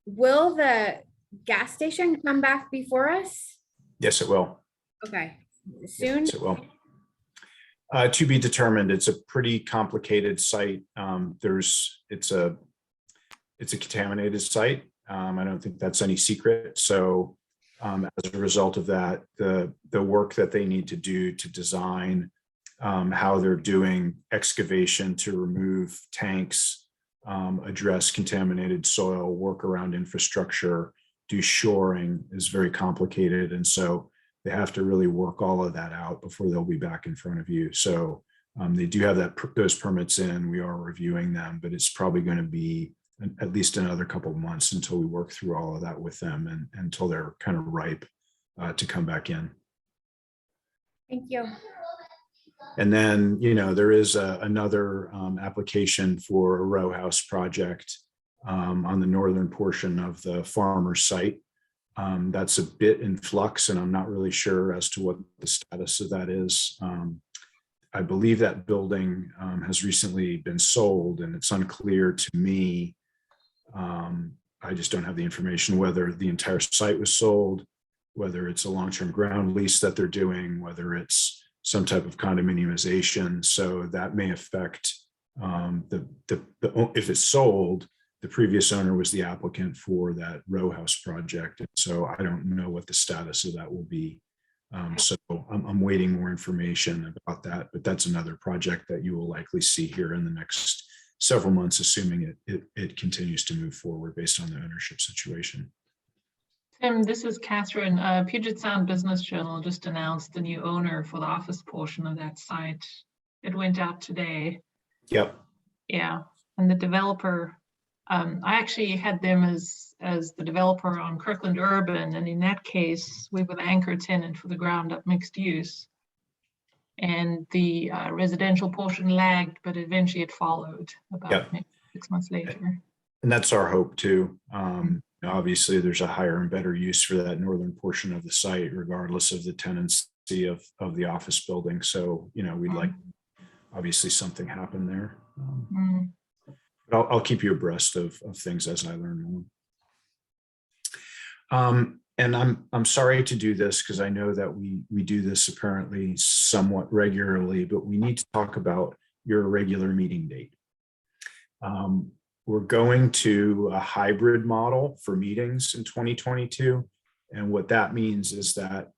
will the gas station come back before us? Yes, it will. Okay, soon? Yes, it will. To be determined. It's a pretty complicated site. It's a contaminated site. I don't think that's any secret. So as a result of that, the work that they need to do to design how they're doing excavation to remove tanks, address contaminated soil, work around infrastructure, do shoring is very complicated. And so they have to really work all of that out before they'll be back in front of you. So they do have those permits in, we are reviewing them, but it's probably going to be at least another couple of months until we work through all of that with them and until they're kind of ripe to come back in. Thank you. And then, there is another application for a row house project on the northern portion of the farmer's site. That's a bit in flux, and I'm not really sure as to what the status of that is. I believe that building has recently been sold, and it's unclear to me. I just don't have the information whether the entire site was sold, whether it's a long-term ground lease that they're doing, whether it's some type of condominiumization. So that may affect if it's sold, the previous owner was the applicant for that row house project. And so I don't know what the status of that will be. So I'm waiting more information about that, but that's another project that you will likely see here in the next several months, assuming it continues to move forward based on the ownership situation. Tim, this is Catherine. Puget Sound Business Journal just announced the new owner for the office portion of that site. It went out today. Yep. Yeah, and the developer, I actually had them as the developer on Kirkland Urban, and in that case, we were the anchor tenant for the ground up mixed use. And the residential portion lagged, but eventually it followed about maybe 6 months later. And that's our hope too. Obviously, there's a higher and better use for that northern portion of the site, regardless of the tenancy of the office building. So, we'd like, obviously, something happen there. But I'll keep you abreast of things as I learn more. And I'm sorry to do this because I know that we do this apparently somewhat regularly, but we need to talk about your regular meeting date. We're going to a hybrid model for meetings in 2022. And what that means is that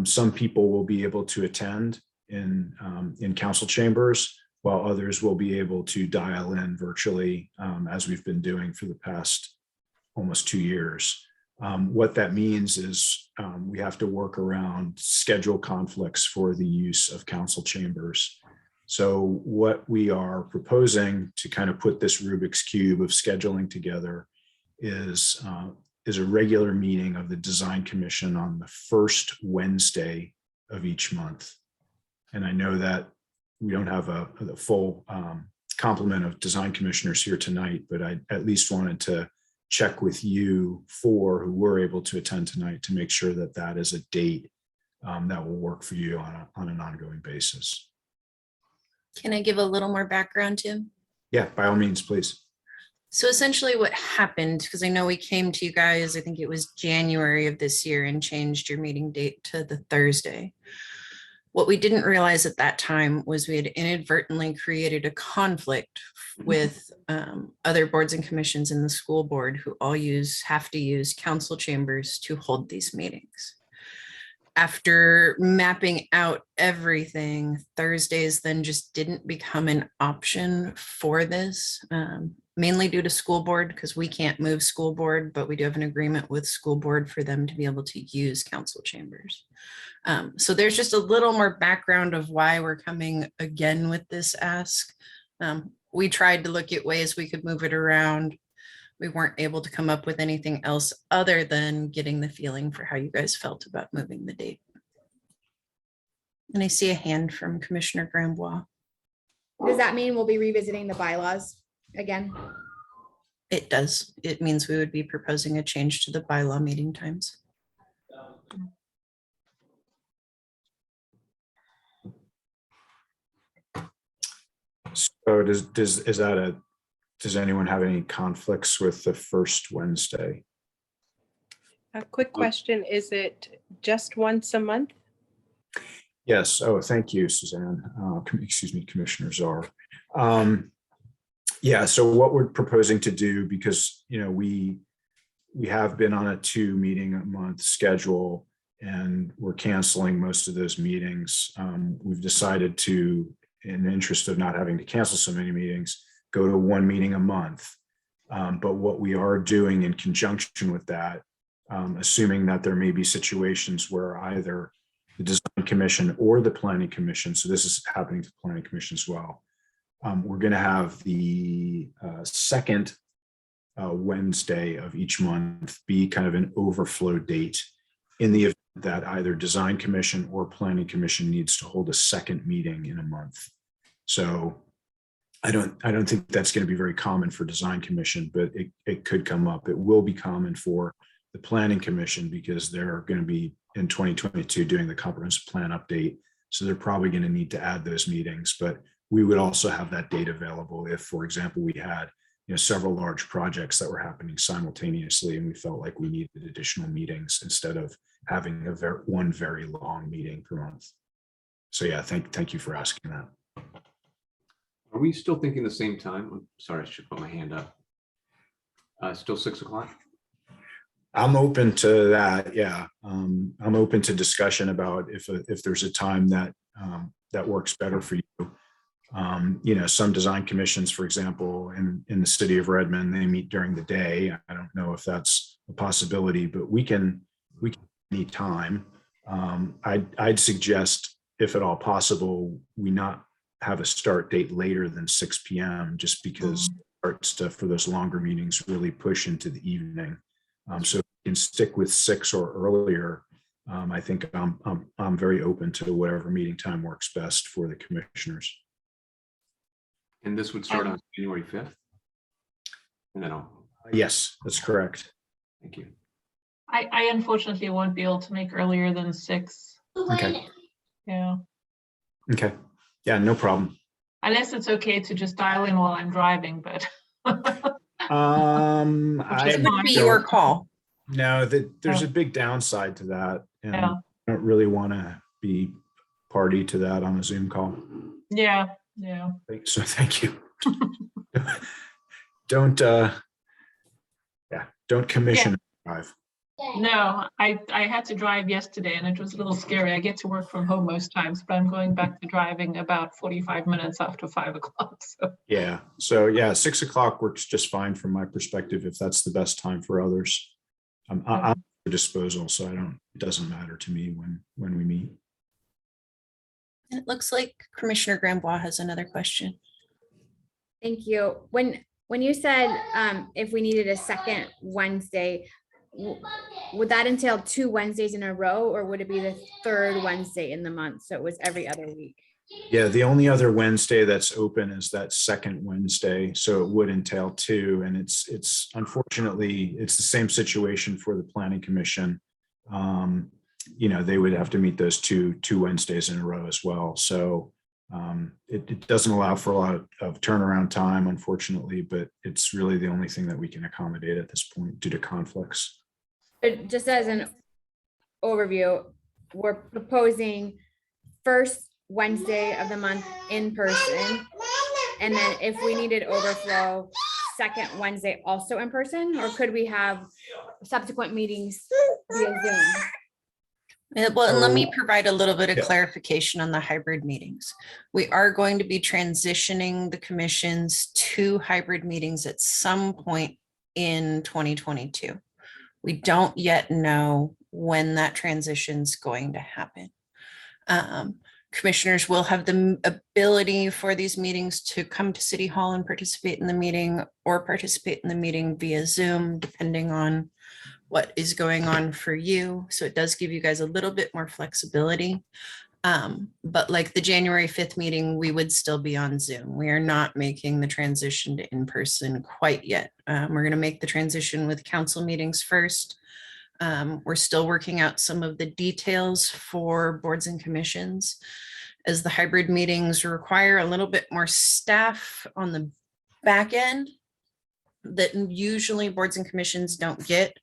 some people will be able to attend in council chambers, while others will be able to dial in virtually, as we've been doing for the past almost 2 years. What that means is we have to work around schedule conflicts for the use of council chambers. So what we are proposing to kind of put this Rubik's Cube of scheduling together is a regular meeting of the Design Commission on the first Wednesday of each month. And I know that we don't have a full complement of design commissioners here tonight, but I at least wanted to check with you four who were able to attend tonight to make sure that that is a date that will work for you on an ongoing basis. Can I give a little more background, Tim? Yeah, by all means, please. So essentially what happened, because I know we came to you guys, I think it was January of this year, and changed your meeting date to the Thursday. What we didn't realize at that time was we had inadvertently created a conflict with other boards and commissions in the school board who all have to use council chambers to hold these meetings. After mapping out everything, Thursdays then just didn't become an option for this, mainly due to school board, because we can't move school board, but we do have an agreement with school board for them to be able to use council chambers. So there's just a little more background of why we're coming again with this ask. We tried to look at ways we could move it around. We weren't able to come up with anything else other than getting the feeling for how you guys felt about moving the date. And I see a hand from Commissioner Grambois. Does that mean we'll be revisiting the bylaws again? It does. It means we would be proposing a change to the bylaw meeting times. So does anyone have any conflicts with the first Wednesday? A quick question, is it just once a month? Yes. Oh, thank you, Suzanne. Excuse me, Commissioner Czar. Yeah, so what we're proposing to do, because we have been on a 2 meeting a month schedule and we're canceling most of those meetings. We've decided to, in the interest of not having to cancel so many meetings, go to 1 meeting a month. But what we are doing in conjunction with that, assuming that there may be situations where either the Design Commission or the Planning Commission, so this is happening to the Planning Commission as well, we're going to have the second Wednesday of each month be kind of an overflow date in the event that either design commission or planning commission needs to hold a second meeting in a month. So I don't think that's going to be very common for design commission, but it could come up. It will be common for the planning commission because they're going to be in 2022 doing the comprehensive plan update. So they're probably going to need to add those meetings, but we would also have that date available if, for example, we had several large projects that were happening simultaneously and we felt like we needed additional meetings instead of having one very long meeting per month. So yeah, thank you for asking that. Are we still thinking the same time? I'm sorry, I should put my hand up. Still 6 o'clock? I'm open to that. Yeah. I'm open to discussion about if there's a time that works better for you. Some design commissions, for example, in the city of Redmond, they meet during the day. I don't know if that's a possibility, but we can need time. I'd suggest, if at all possible, we not have a start date later than 6 p.m. just because start stuff for those longer meetings really push into the evening. So if we can stick with 6 or earlier. I think I'm very open to whatever meeting time works best for the commissioners. And this would start on January 5th? And then Yes, that's correct. thank you. I unfortunately won't be able to make earlier than 6. Okay. Yeah, Okay. Yeah, no problem. unless it's okay to just dial in while I'm driving, but I It would be your call. No, there's Oh. a big downside to that, and Yeah. I don't really want to be party to that on a Zoom call. yeah. So thank you. Don't commission a drive. No, I had to drive yesterday and it was a little scary. I get to work from home most times, but I'm going back to driving about 45 minutes after 5 o'clock. So Yeah. So yeah, 6 o'clock works just fine from my perspective if that's the best time for others. I'm at your disposal, so it doesn't matter to me when we meet. It looks like Commissioner Grambois has another question. Thank you. When you said if we needed a second Wednesday, would that entail 2 Wednesdays in a row, or would it be the 3rd Wednesday in the month? So it was every other week. Yeah, the only other Wednesday that's open is that second Wednesday, so it would entail 2. And it's unfortunately it's the same situation for the Planning Commission. They would have to meet those two Wednesdays in a row as well. So it doesn't allow for a lot of turnaround time, unfortunately, but it's really the only thing that we can accommodate at this point due to conflicts. But just as an overview, we're proposing first Wednesday of the month in person. And then if we needed overflow, second Wednesday also in person, or could we have subsequent meetings via Zoom? Well, and let me So- provide a little bit of Yeah. clarification on the hybrid meetings. We are going to be transitioning the commissions to hybrid meetings at some point in 2022. We don't yet know when that transition's going to happen. Commissioners will have the ability for these meetings to come to City Hall and participate in the meeting or participate in the meeting via Zoom, depending on what is going on for you. So it does give you guys a little bit more flexibility. But like the January 5th meeting, we would still be on Zoom. We are not making the transition to in-person quite yet. We're going to make the transition with council meetings first. We're still working out some of the details for boards and commissions, as the hybrid meetings require a little bit more staff on the back end that usually boards and commissions don't get.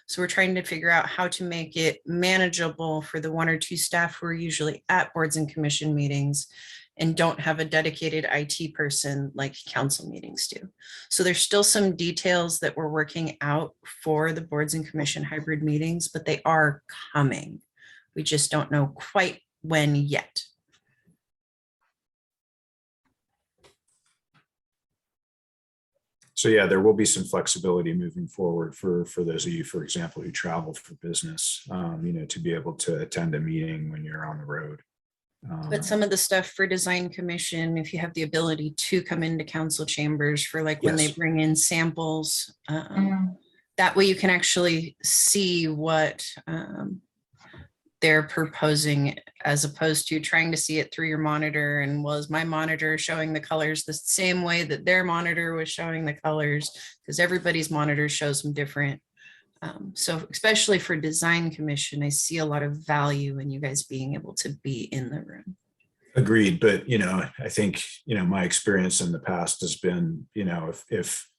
So we're trying to figure out how to make it manageable for the 1 or 2 staff who are usually at boards and commission meetings and don't have a dedicated IT person like council meetings do. So there's still some details that we're working out for the boards and commission hybrid meetings, but they are coming. We just don't know quite when yet. So yeah, there will be some flexibility moving forward for those of you, for example, who travel for business, to be able to attend a meeting when you're on the road. But some of the stuff for design commission, if you have the ability to come into council chambers for like when they Yes. bring in samples, that way you can actually see what they're proposing, as opposed to trying to see it through your monitor. And was my monitor showing the colors the same way that their monitor was showing the colors? Because everybody's monitor shows them different. So especially for design commission, I see a lot of value in you guys being able to be in the room. Agreed, but I think my experience in the past has been, if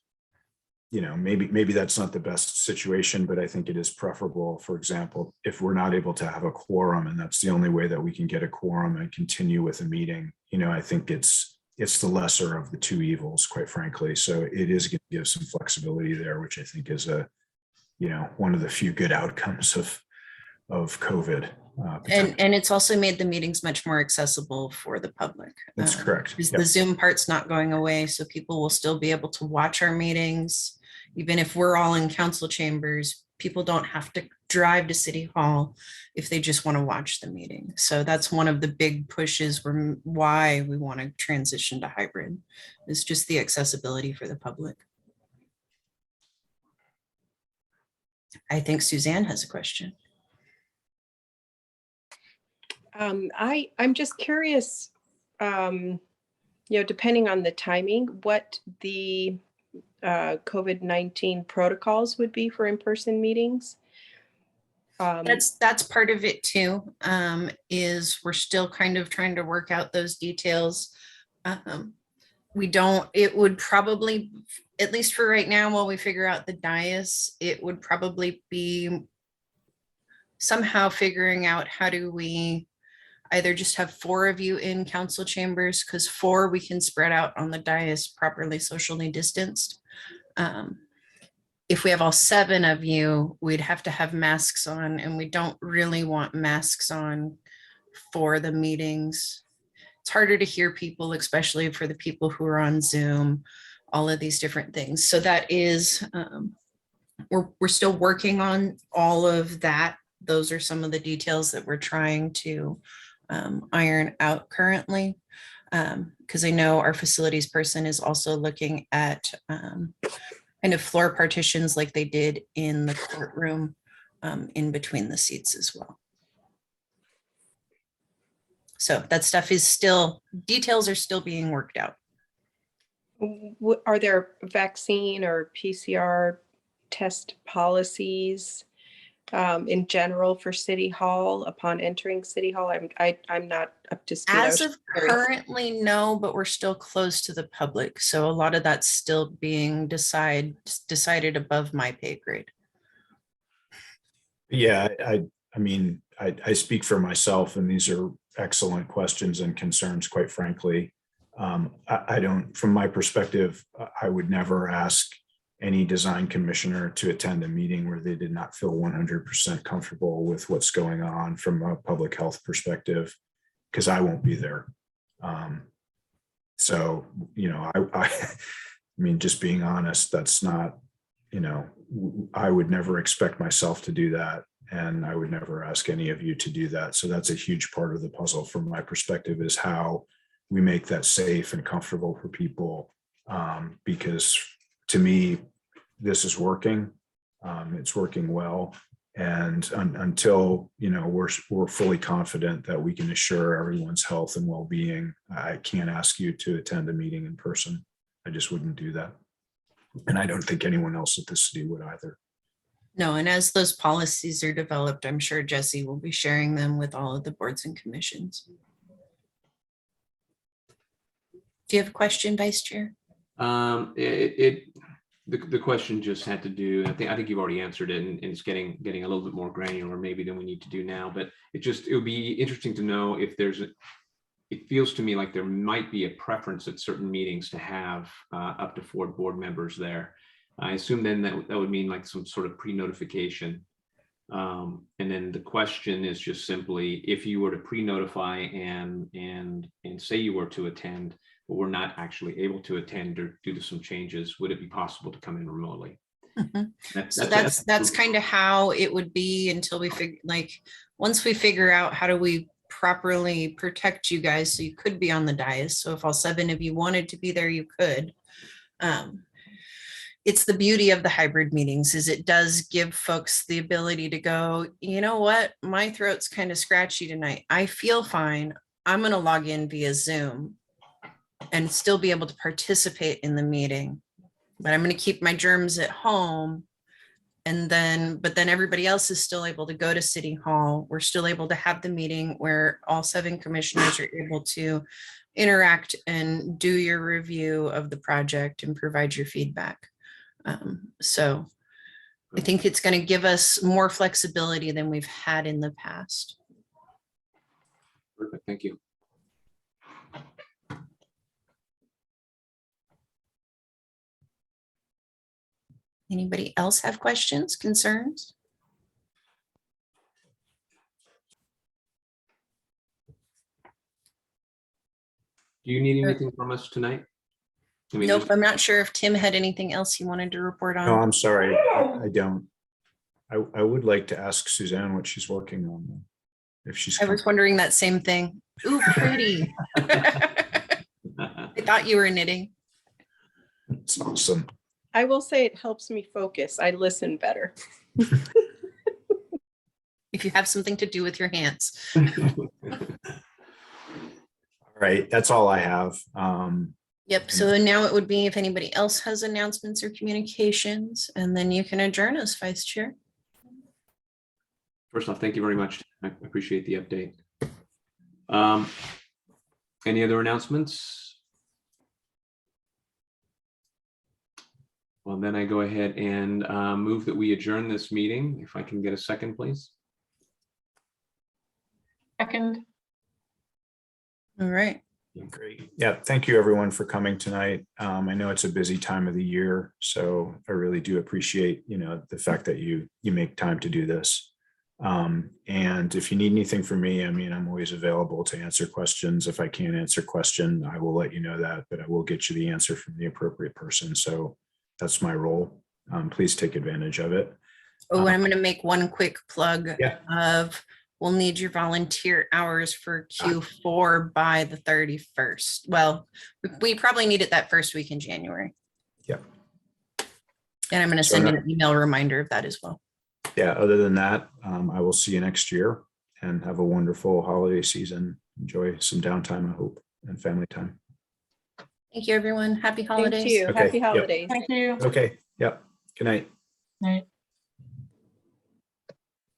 maybe that's not the best situation, but I think it is preferable. For example, if we're not able to have a quorum and that's the only way that we can get a quorum and continue with a meeting, I think it's the lesser of the two evils, quite frankly. So it is going to give some flexibility there, which I think is one of the few good outcomes of COVID. And it's also made the meetings much more accessible for the public. That's correct. Because Yep. the Zoom part's not going away, so people will still be able to watch our meetings. Even if we're all in council chambers, people don't have to drive to City Hall if they just want to watch the meeting. So that's one of the big pushes why we want to transition to hybrid, is just the accessibility for the public. I think Suzanne has a question. I'm just curious, depending on the timing, what the COVID-19 protocols would be for in-person meetings. That's part of it too, is we're still kind of trying to work out those details. It would probably, at least for right now, while we figure out the dais, it would probably be somehow figuring out how do we either just have 4 of you in council chambers, because 4 we can spread out on the dais properly socially distanced. If we have all 7 of you, we'd have to have masks on, and we don't really want masks on for the meetings. It's harder to hear people, especially for the people who are on Zoom, all of these different things. So that is, we're still working on all of that. Those are some of the details that we're trying to iron out currently. Because I know our facilities person is also looking at kind of floor partitions like they did in the courtroom in between the seats as well. So that stuff is still, details are still being worked out. Are there vaccine or PCR test policies in general for City Hall upon entering City Hall? I'm not up to speed. As of currently, no, but we're still close to the public. So a lot of that's still being decided above my pay grade. Yeah, I mean, I speak for myself, and these are excellent questions and concerns, quite frankly. I don't, from my perspective, I would never ask any design commissioner to attend a meeting where they did not feel 100% comfortable with what's going on from a public health perspective, because I won't be there. So, I mean, just being honest, that's not, I would never expect myself to do that. And I would never ask any of you to do that. So that's a huge part of the puzzle from my perspective, is how we make that safe and comfortable for people. Because to me, this is working. It's working well. And until, we're fully confident that we can assure everyone's health and well-being, I can't ask you to attend a meeting in person. I just wouldn't do that. And I don't think anyone else at the city would either. No, and as those policies are developed, I'm sure Jesse will be sharing them with all of the boards and commissions. Do you have a question, Vice Chair? The question just had to do, I think you've already answered it, and it's getting a little bit more granular maybe than we need to do now, but it would be interesting to know if it feels to me like there might be a preference at certain meetings to have up to 4 board members there. I assume then that would mean like some sort of pre-notification. And then the question is just simply, if you were to pre-notify and say you were to attend, but we're not actually able to attend or due to some changes, would it be possible to come in remotely? Mm-hmm. So that's kind of how it would be until we figure, like, once we figure out how do we properly protect you guys so you could be on the dais. So if all 7 of you wanted to be there, you could. it's the beauty of the hybrid meetings is it does give folks the ability to go, you know what, my throat's kind of scratchy tonight. I feel fine. I'm going to log in via Zoom and still be able to participate in the meeting, but I'm going to keep my germs at home. And then, but then everybody else is still able to go to City Hall. We're still able to have the meeting where all 7 commissioners are able to interact and do your review of the project and provide your feedback. So I think it's going to give us more flexibility than we've had in the past. Perfect, thank you. Anybody else have questions, concerns? Do you need anything from us tonight? I mean, Nope, I'm not sure if Tim had anything else he wanted to report No, on. I'm sorry. I don't. I would like to ask Suzanne what she's working on, though, if she's. I was wondering that same thing. Ooh, pretty. I thought you were knitting. It's awesome. I will say it helps me focus. I listen better. If you have something to do with your hands. All right, that's all I have. Yep, so now it would be if anybody else has announcements or communications, and then you can adjourn us, Vice Chair. First off, thank you very much. I appreciate the update. Any other announcements? Well, then I go ahead and move that we adjourn this meeting. If I can get a second, please. Second. All right. Great. Yeah, thank you everyone for coming tonight. I know it's a busy time of the year, so I really do appreciate, the fact that you make time to do this. And if you need anything from me, I mean, I'm always available to answer questions. If I can't answer a question, I will let you know that, but I will get you the answer from the appropriate person. So that's my role. Please take advantage of it. Oh, I'm going to make one quick plug Yeah. of we'll need your volunteer hours for Q4 by the 31st. Well, we probably need it that first week in January. Yeah. And I'm going to send an email reminder of that as well. Yeah, other than that, I will see you next year and have a wonderful holiday season. Enjoy some downtime, I hope, and family time. Thank you, everyone. Happy Thank holidays. you. Okay, Happy yep. holidays. Thank you. Okay, yep. Good night. Night.